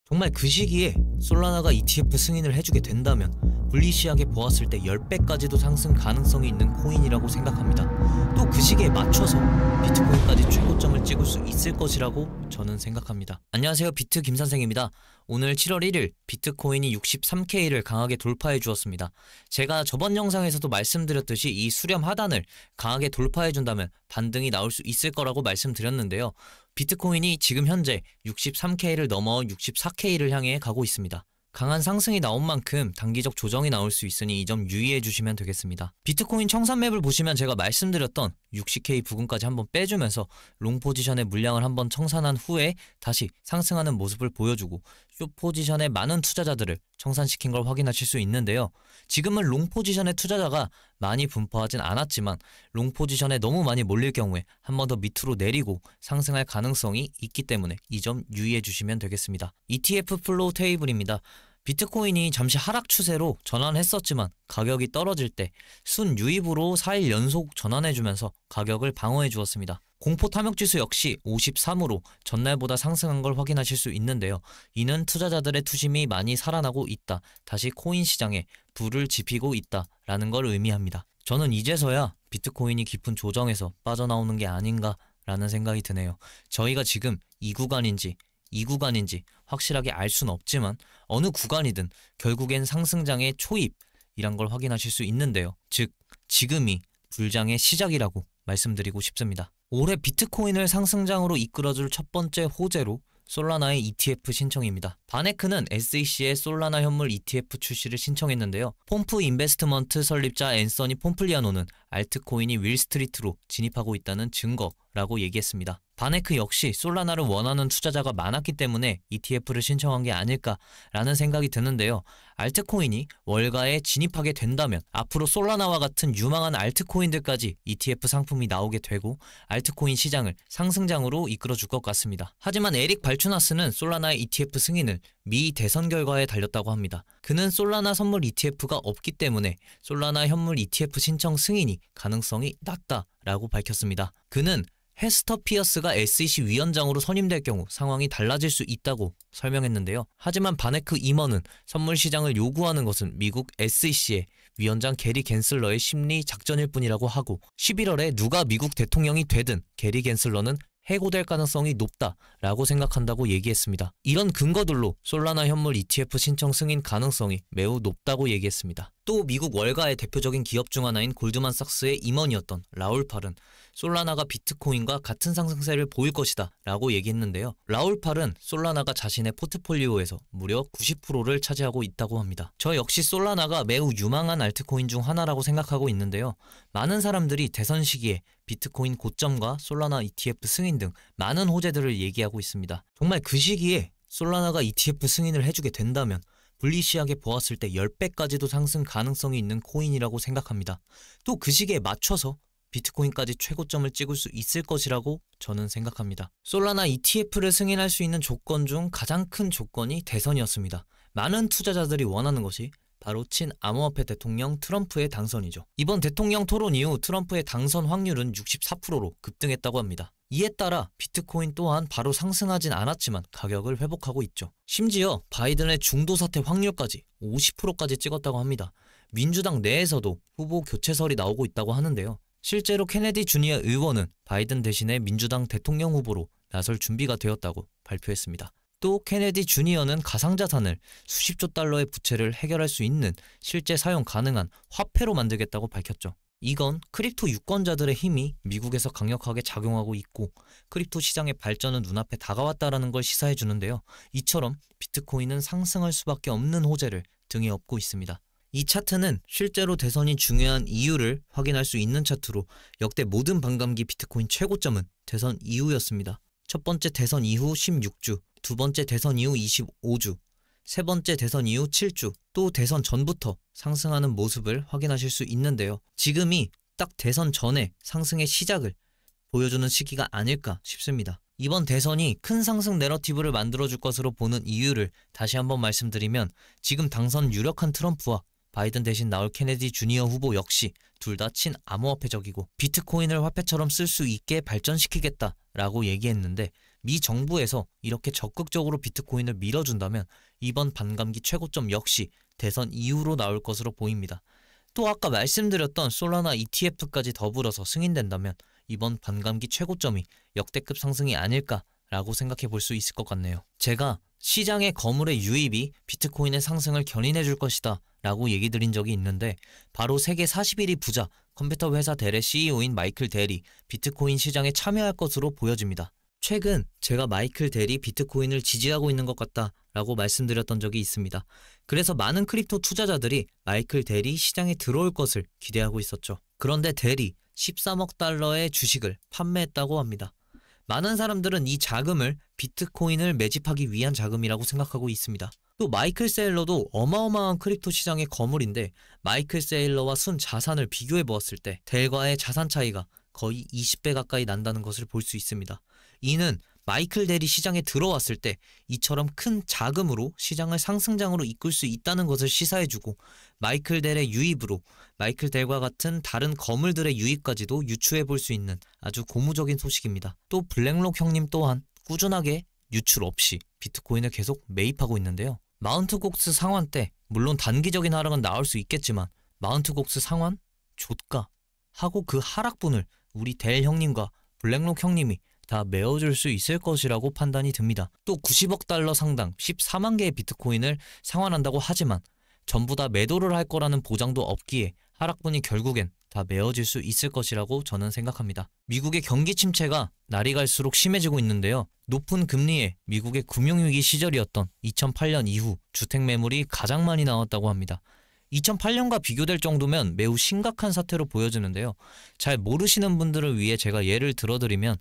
정말 그 시기에 솔라나가 ETF 승인을 해주게 된다면 불리시하게 보았을 때 10배까지도 상승 가능성이 있는 코인이라고 생각합니다. 또 그 시기에 맞춰서 비트코인까지 최고점을 찍을 수 있을 것이라고 저는 생각합니다. 안녕하세요, 비트 김선생입니다. 오늘 7월 1일 비트코인이 63K를 강하게 돌파해 주었습니다. 제가 저번 영상에서도 말씀드렸듯이 이 수렴 하단을 강하게 돌파해 준다면 반등이 나올 수 있을 거라고 말씀드렸는데요. 비트코인이 지금 현재 63K를 넘어 64K를 향해 가고 있습니다. 강한 상승이 나온 만큼 단기적 조정이 나올 수 있으니 이 점 유의해 주시면 되겠습니다. 비트코인 청산맵을 보시면 제가 말씀드렸던 60K 부근까지 한번 빼주면서 롱 포지션의 물량을 한번 청산한 후에 다시 상승하는 모습을 보여주고 숏 포지션의 많은 투자자들을 청산시킨 걸 확인하실 수 있는데요. 지금은 롱 포지션의 투자자가 많이 분포하진 않았지만 롱 포지션에 너무 많이 몰릴 경우에 한 번 더 밑으로 내리고 상승할 가능성이 있기 때문에 이 점 유의해 주시면 되겠습니다. ETF 플로우 테이블입니다. 비트코인이 잠시 하락 추세로 전환했었지만 가격이 떨어질 때 순 유입으로 4일 연속 전환해주면서 가격을 방어해 주었습니다. 공포 탐욕지수 역시 53으로 전날보다 상승한 걸 확인하실 수 있는데요. 이는 투자자들의 투심이 많이 살아나고 있다, 다시 코인 시장에 불을 지피고 있다라는 걸 의미합니다. 저는 이제서야 비트코인이 깊은 조정에서 빠져나오는 게 아닌가라는 생각이 드네요. 저희가 지금 이 구간인지 확실하게 알 수는 없지만 어느 구간이든 결국엔 상승장의 초입이란 걸 확인하실 수 있는데요. 즉 지금이 불장의 시작이라고 말씀드리고 싶습니다. 올해 비트코인을 상승장으로 이끌어줄 첫 번째 호재로 솔라나의 ETF 신청입니다. 바네크는 SEC의 솔라나 현물 ETF 출시를 신청했는데요. 폼프 인베스트먼트 설립자 앤서니 폼플리아노는 알트코인이 윌스트리트로 진입하고 있다는 증거라고 얘기했습니다. 바네크 역시 솔라나를 원하는 투자자가 많았기 때문에 ETF를 신청한 게 아닐까라는 생각이 드는데요. 알트코인이 월가에 진입하게 된다면 앞으로 솔라나와 같은 유망한 알트코인들까지 ETF 상품이 나오게 되고 알트코인 시장을 상승장으로 이끌어줄 것 같습니다. 하지만 에릭 발추나스는 솔라나의 ETF 승인을 미 대선 결과에 달렸다고 합니다. 그는 솔라나 선물 ETF가 없기 때문에 솔라나 현물 ETF 신청 승인이 가능성이 낮다라고 밝혔습니다. 그는 헤스터 피어스가 SEC 위원장으로 선임될 경우 상황이 달라질 수 있다고 설명했는데요. 하지만 바네크 임원은 선물 시장을 요구하는 것은 미국 SEC의 위원장 게리 갠슬러의 심리 작전일 뿐이라고 하고 11월에 누가 미국 대통령이 되든 게리 갠슬러는 해고될 가능성이 높다라고 생각한다고 얘기했습니다. 이런 근거들로 솔라나 현물 ETF 신청 승인 가능성이 매우 높다고 얘기했습니다. 또 미국 월가의 대표적인 기업 중 하나인 골드만삭스의 임원이었던 라울 팔은 솔라나가 비트코인과 같은 상승세를 보일 것이다 라고 얘기했는데요. 라울 팔은 솔라나가 자신의 포트폴리오에서 무려 90%를 차지하고 있다고 합니다. 저 역시 솔라나가 매우 유망한 알트코인 중 하나라고 생각하고 있는데요. 많은 사람들이 대선 시기에 비트코인 고점과 솔라나 ETF 승인 등 많은 호재들을 얘기하고 있습니다. 정말 그 시기에 솔라나가 ETF 승인을 해주게 된다면 불리시하게 보았을 때 10배까지도 상승 가능성이 있는 코인이라고 생각합니다. 또 그 시기에 맞춰서 비트코인까지 최고점을 찍을 수 있을 것이라고 저는 생각합니다. 솔라나 ETF를 승인할 수 있는 조건 중 가장 큰 조건이 대선이었습니다. 많은 투자자들이 원하는 것이 바로 친암호화폐 대통령 트럼프의 당선이죠. 이번 대통령 토론 이후 트럼프의 당선 확률은 64%로 급등했다고 합니다. 이에 따라 비트코인 또한 바로 상승하진 않았지만 가격을 회복하고 있죠. 심지어 바이든의 중도 사퇴 확률까지 50%까지 찍었다고 합니다. 민주당 내에서도 후보 교체설이 나오고 있다고 하는데요. 실제로 케네디 주니어 의원은 바이든 대신에 민주당 대통령 후보로 나설 준비가 되었다고 발표했습니다. 또 케네디 주니어는 가상자산을 수십조 달러의 부채를 해결할 수 있는 실제 사용 가능한 화폐로 만들겠다고 밝혔죠. 이건 크립토 유권자들의 힘이 미국에서 강력하게 작용하고 있고 크립토 시장의 발전은 눈앞에 다가왔다라는 걸 시사해 주는데요. 이처럼 비트코인은 상승할 수밖에 없는 호재를 등에 업고 있습니다. 이 차트는 실제로 대선이 중요한 이유를 확인할 수 있는 차트로 역대 모든 반감기 비트코인 최고점은 대선 이후였습니다. 첫 번째 대선 이후 16주, 두 번째 대선 이후 25주, 세 번째 대선 이후 7주, 또 대선 전부터 상승하는 모습을 확인하실 수 있는데요. 지금이 딱 대선 전에 상승의 시작을 보여주는 시기가 아닐까 싶습니다. 이번 대선이 큰 상승 내러티브를 만들어줄 것으로 보는 이유를 다시 한번 말씀드리면 지금 당선 유력한 트럼프와 바이든 대신 나올 케네디 주니어 후보 역시 둘 다 친암호화폐적이고 비트코인을 화폐처럼 쓸 수 있게 발전시키겠다라고 얘기했는데 미 정부에서 이렇게 적극적으로 비트코인을 밀어준다면 이번 반감기 최고점 역시 대선 이후로 나올 것으로 보입니다. 또 아까 말씀드렸던 솔라나 ETF까지 더불어서 승인된다면 이번 반감기 최고점이 역대급 상승이 아닐까라고 생각해 볼 수 있을 것 같네요. 제가 시장의 거물의 유입이 비트코인의 상승을 견인해 줄 것이다 라고 얘기 드린 적이 있는데, 바로 세계 41위 부자 컴퓨터 회사 델의 CEO인 마이클 델이 비트코인 시장에 참여할 것으로 보여집니다. 최근 제가 마이클 델이 비트코인을 지지하고 있는 것 같다 라고 말씀드렸던 적이 있습니다. 그래서 많은 크립토 투자자들이 마이클 델이 시장에 들어올 것을 기대하고 있었죠. 그런데 델이 13억 달러의 주식을 판매했다고 합니다. 많은 사람들은 이 자금을 비트코인을 매집하기 위한 자금이라고 생각하고 있습니다. 또 마이클 세일러도 어마어마한 크립토 시장의 거물인데, 마이클 세일러와 순 자산을 비교해 보았을 때 델과의 자산 차이가 거의 20배 가까이 난다는 것을 볼 수 있습니다. 이는 마이클 델이 시장에 들어왔을 때 이처럼 큰 자금으로 시장을 상승장으로 이끌 수 있다는 것을 시사해주고, 마이클 델의 유입으로 마이클 델과 같은 다른 거물들의 유입까지도 유추해 볼 수 있는 아주 고무적인 소식입니다. 또 블랙록 형님 또한 꾸준하게 유출 없이 비트코인을 계속 매입하고 있는데요. 마운트 곡스 상환 때 물론 단기적인 하락은 나올 수 있겠지만 마운트 곡스 상환? 좆가? 하고 그 하락분을 우리 델 형님과 블랙록 형님이 다 메워줄 수 있을 것이라고 판단이 듭니다. 또 90억 달러 상당 14만 개의 비트코인을 상환한다고 하지만 전부 다 매도를 할 거라는 보장도 없기에 하락분이 결국엔 다 메워질 수 있을 것이라고 저는 생각합니다. 미국의 경기 침체가 날이 갈수록 심해지고 있는데요. 높은 금리에 미국의 금융위기 시절이었던 2008년 이후 주택 매물이 가장 많이 나왔다고 합니다. 2008년과 비교될 정도면 매우 심각한 사태로 보여지는데요. 잘 모르시는 분들을 위해 제가 예를 들어드리면,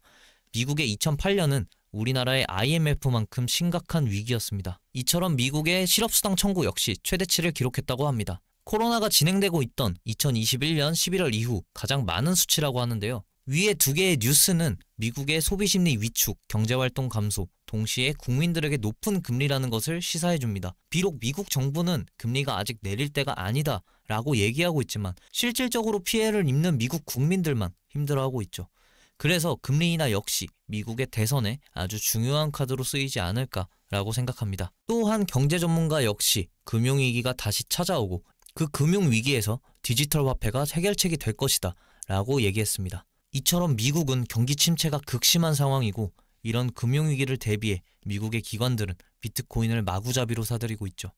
미국의 2008년은 우리나라의 IMF만큼 심각한 위기였습니다. 이처럼 미국의 실업수당 청구 역시 최대치를 기록했다고 합니다. 코로나가 진행되고 있던 2021년 11월 이후 가장 많은 수치라고 하는데요. 위에 두 개의 뉴스는 미국의 소비심리 위축, 경제활동 감소, 동시에 국민들에게 높은 금리라는 것을 시사해줍니다. 비록 미국 정부는 금리가 아직 내릴 때가 아니다 라고 얘기하고 있지만 실질적으로 피해를 입는 미국 국민들만 힘들어하고 있죠. 그래서 금리 인하 역시 미국의 대선에 아주 중요한 카드로 쓰이지 않을까라고 생각합니다. 또한 경제 전문가 역시 금융위기가 다시 찾아오고 그 금융위기에서 디지털 화폐가 해결책이 될 것이다 라고 얘기했습니다. 이처럼 미국은 경기 침체가 극심한 상황이고, 이런 금융위기를 대비해 미국의 기관들은 비트코인을 마구잡이로 사들이고 있죠.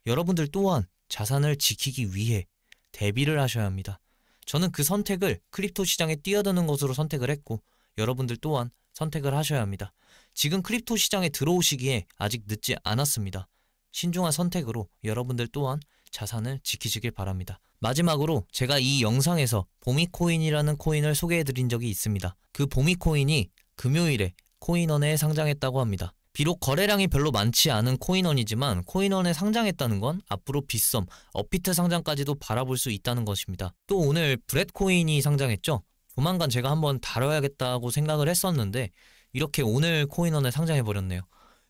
여러분들 또한 자산을 지키기 위해 대비를 하셔야 합니다. 저는 그 선택을 크립토 시장에 뛰어드는 것으로 선택을 했고, 여러분들 또한 선택을 하셔야 합니다. 지금 크립토 시장에 들어오시기에 아직 늦지 않았습니다. 신중한 선택으로 여러분들 또한 자산을 지키시길 바랍니다. 마지막으로 제가 이 영상에서 보미코인이라는 코인을 소개해드린 적이 있습니다. 그 보미코인이 금요일에 코인원에 상장했다고 합니다. 비록 거래량이 별로 많지 않은 코인원이지만 코인원에 상장했다는 건 앞으로 빗썸, 업비트 상장까지도 바라볼 수 있다는 것입니다. 또 오늘 브렛코인이 상장했죠. 조만간 제가 한번 다뤄야겠다고 생각을 했었는데 이렇게 오늘 코인원에 상장해버렸네요.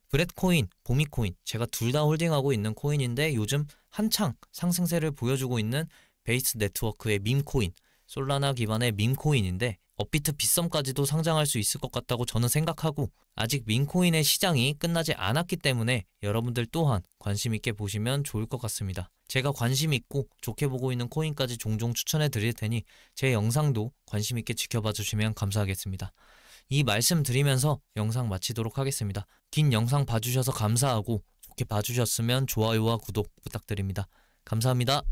브렛코인, 보미코인, 제가 둘 다 홀딩하고 있는 코인인데 요즘 한창 상승세를 보여주고 있는 베이스 네트워크의 밈코인, 솔라나 기반의 밈코인인데 업비트 빗썸까지도 상장할 수 있을 것 같다고 저는 생각하고, 아직 밈코인의 시장이 끝나지 않았기 때문에 여러분들 또한 관심 있게 보시면 좋을 것 같습니다. 제가 관심 있고 좋게 보고 있는 코인까지 종종 추천해 드릴 테니 제 영상도 관심 있게 지켜봐 주시면 감사하겠습니다. 이 말씀 드리면서 영상 마치도록 하겠습니다. 긴 영상 봐주셔서 감사하고 좋게 봐주셨으면 좋아요와 구독 부탁드립니다. 감사합니다.